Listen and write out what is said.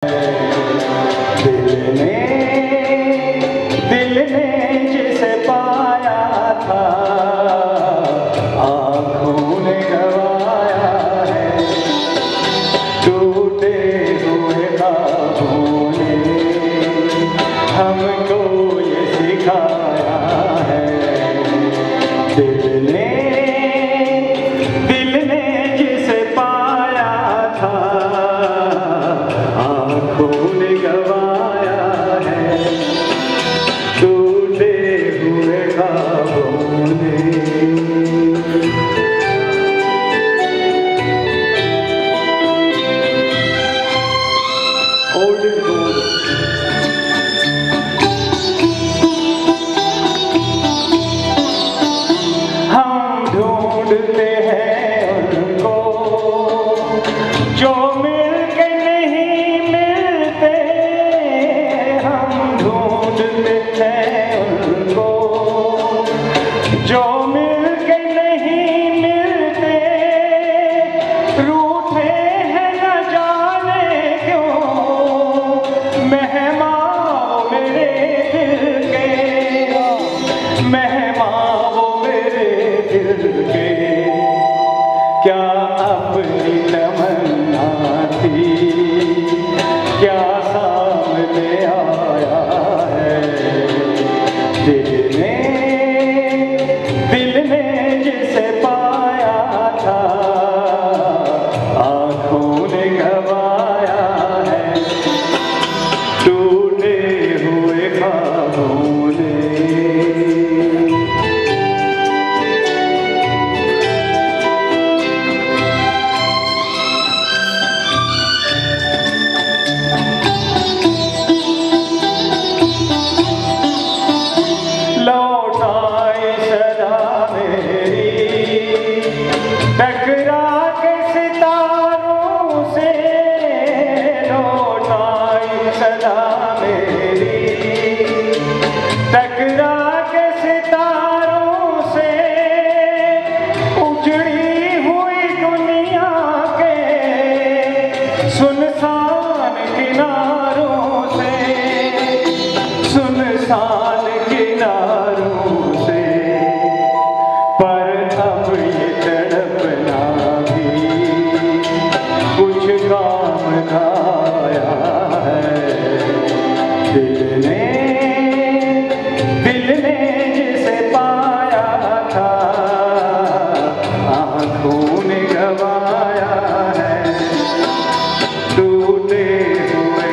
दिल ने जिसे पाया था आँखों ने गवाया है, टूटे हुए ख्वाबों ने हमको ये सिखाया है। दिल ने जिसे पाया था आँखों ने गवाया है, टूटे हुए ख्वाबों ने। Old is gold. हम ढूंढते हैं उनको जो मिलके नहीं मिलते, हम ढूंढते हैं उनको जो मिलके नहीं मिलते, रूठे हैं न जाने क्यों मेहमान मेरे दिल के, मेहमान वो मेरे दिल के। क्या अपनी तमन्ना थी क्या सामने आया है। दिल ने जिसे पाया था आँखों ने गवाया है, टूटे हुए ख्वाबों ने। लौटाई सदा मेरी टकरा के सितारों से, लौटाई सदा मेरी टकरा के सितारों से, उजड़ी हुई दुनिया के सुनसान किनारों से, सुनसान किनारों से। पर अब ये तड़पना भी कुछ काम ना आया है। दिल ने जिसे पाया था आँखों ने गवाया है, टूटे हुए